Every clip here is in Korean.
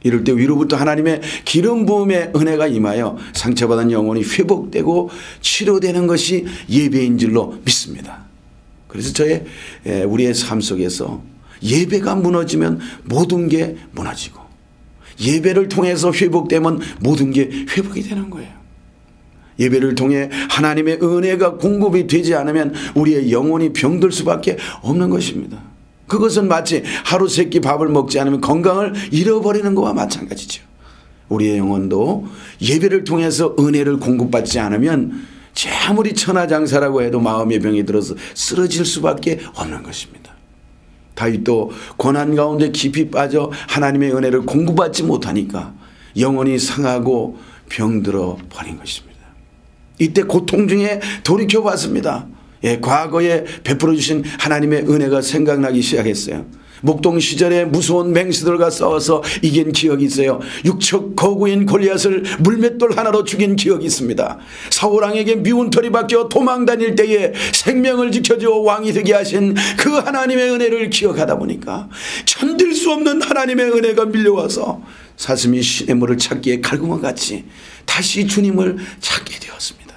이럴 때 위로부터 하나님의 기름 부음의 은혜가 임하여 상처받은 영혼이 회복되고 치료되는 것이 예배인 줄로 믿습니다. 그래서 우리의 삶 속에서 예배가 무너지면 모든 게 무너지고, 예배를 통해서 회복되면 모든 게 회복이 되는 거예요. 예배를 통해 하나님의 은혜가 공급이 되지 않으면 우리의 영혼이 병들 수밖에 없는 것입니다. 그것은 마치 하루 세 끼 밥을 먹지 않으면 건강을 잃어버리는 것과 마찬가지죠. 우리의 영혼도 예배를 통해서 은혜를 공급받지 않으면 아무리 천하장사라고 해도 마음의 병이 들어서 쓰러질 수밖에 없는 것입니다. 다윗도 고난 가운데 깊이 빠져 하나님의 은혜를 공급받지 못하니까 영혼이 상하고 병들어 버린 것입니다. 이때 고통 중에 돌이켜봤습니다. 과거에 베풀어 주신 하나님의 은혜가 생각나기 시작했어요. 목동 시절에 무서운 맹수들과 싸워서 이긴 기억이 있어요. 육척 거구인 골리앗을 물맷돌 하나로 죽인 기억이 있습니다. 사울왕에게 미운 털이 박혀 도망 다닐 때에 생명을 지켜주어 왕이 되게 하신 그 하나님의 은혜를 기억하다 보니까 견딜 수 없는 하나님의 은혜가 밀려와서 사슴이 시냇물을 찾기에 갈구만 같이 다시 주님을 찾게 되었습니다.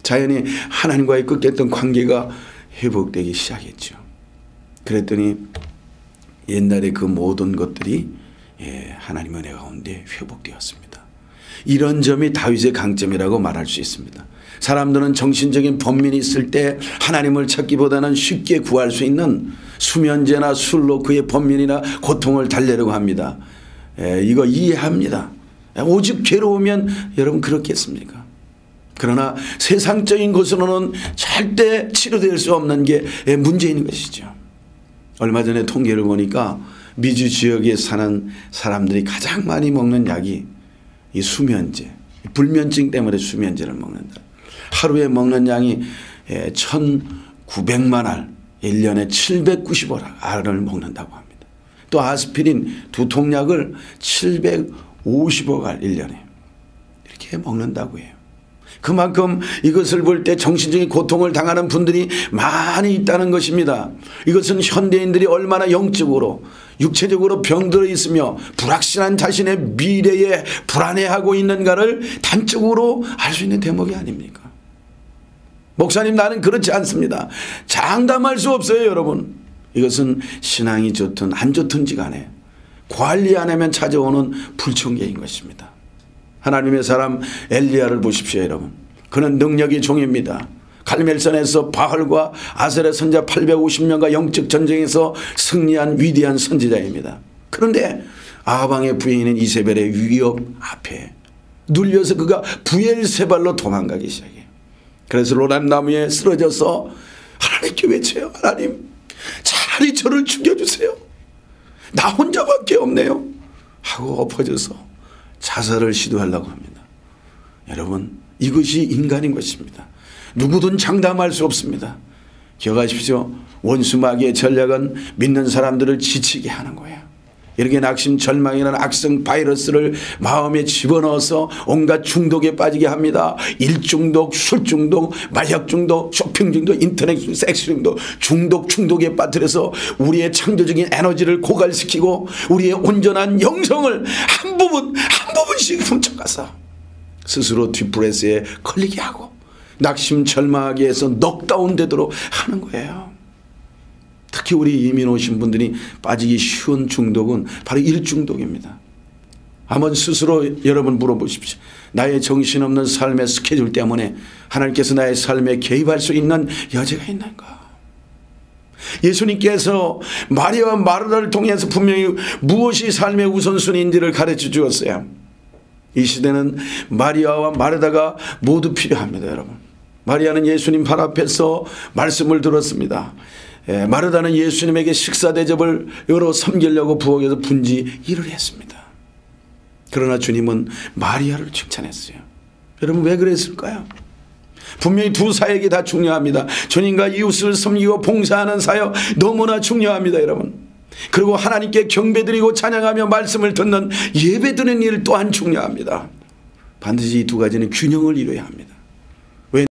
자연히 하나님과의 끊겼던 관계가 회복되기 시작했죠. 그랬더니 옛날에 그 모든 것들이 하나님의 은혜 가운데 회복되었습니다. 이런 점이 다윗의 강점이라고 말할 수 있습니다. 사람들은 정신적인 번민이 있을 때 하나님을 찾기보다는 쉽게 구할 수 있는 수면제나 술로 그의 번민이나 고통을 달래려고 합니다. 이거 이해합니다. 오직 괴로우면 여러분 그렇겠습니까? 그러나 세상적인 것으로는 절대 치료될 수 없는 게 문제인 것이죠. 얼마 전에 통계를 보니까 미주 지역에 사는 사람들이 가장 많이 먹는 약이 이 수면제, 불면증 때문에 수면제를 먹는다. 하루에 먹는 양이 1,900만 알, 1년에 790억 알을 먹는다고 합니다. 또 아스피린 두통약을 750억 알 1년에 이렇게 먹는다고 해요. 그만큼 이것을 볼 때 정신적인 고통을 당하는 분들이 많이 있다는 것입니다. 이것은 현대인들이 얼마나 영적으로 육체적으로 병들어 있으며 불확실한 자신의 미래에 불안해하고 있는가를 단적으로 알 수 있는 대목이 아닙니까? 목사님, 나는 그렇지 않습니다. 장담할 수 없어요. 여러분, 이것은 신앙이 좋든 안 좋든지 간에 관리 안 하면 찾아오는 불청객인 것입니다. 하나님의 사람 엘리야를 보십시오. 여러분, 그는 능력이 종입니다. 갈멜산에서 바알과 아셀의 선자 850명과 영적 전쟁에서 승리한 위대한 선지자입니다. 그런데 아방의 부인인 이세벨의 위협 앞에 눌려서 그가 부엘세발로 도망가기 시작해요. 그래서 로란나무에 쓰러져서 하나님께 외쳐요. 하나님, 차라리 저를 죽여주세요. 나 혼자밖에 없네요. 하고 엎어져서 자살을 시도하려고 합니다. 여러분, 이것이 인간인 것입니다. 누구든 장담할 수 없습니다. 기억하십시오. 원수 마귀의 전략은 믿는 사람들을 지치게 하는 거예요. 이렇게 낙심, 절망이라는 악성 바이러스를 마음에 집어넣어서 온갖 중독에 빠지게 합니다. 일중독, 술중독, 마약중독, 쇼핑중독, 인터넷 섹스중독, 중독에 빠뜨려서 우리의 창조적인 에너지를 고갈시키고 우리의 온전한 영성을 한 부분씩 훔쳐가서 스스로 디프레스에 걸리게 하고 낙심, 절망하게 해서 넉다운 되도록 하는 거예요. 특히 우리 이민 오신 분들이 빠지기 쉬운 중독은 바로 일중독입니다. 한번 스스로 여러분 물어보십시오. 나의 정신없는 삶의 스케줄 때문에 하나님께서 나의 삶에 개입할 수 있는 여지가 있는가? 예수님께서 마리아와 마르다를 통해서 분명히 무엇이 삶의 우선순위인지를 가르쳐 주었어요. 이 시대는 마리아와 마르다가 모두 필요합니다. 여러분, 마리아는 예수님 발 앞에서 말씀을 들었습니다. 마르다는 예수님에게 식사 대접을 여러 섬기려고 부엌에서 분지 일을 했습니다. 그러나 주님은 마리아를 칭찬했어요. 여러분, 왜 그랬을까요? 분명히 두 사역이 다 중요합니다. 주님과 이웃을 섬기고 봉사하는 사역 너무나 중요합니다. 여러분, 그리고 하나님께 경배드리고 찬양하며 말씀을 듣는 예배드리는 일 또한 중요합니다. 반드시 이 두 가지는 균형을 이루어야 합니다.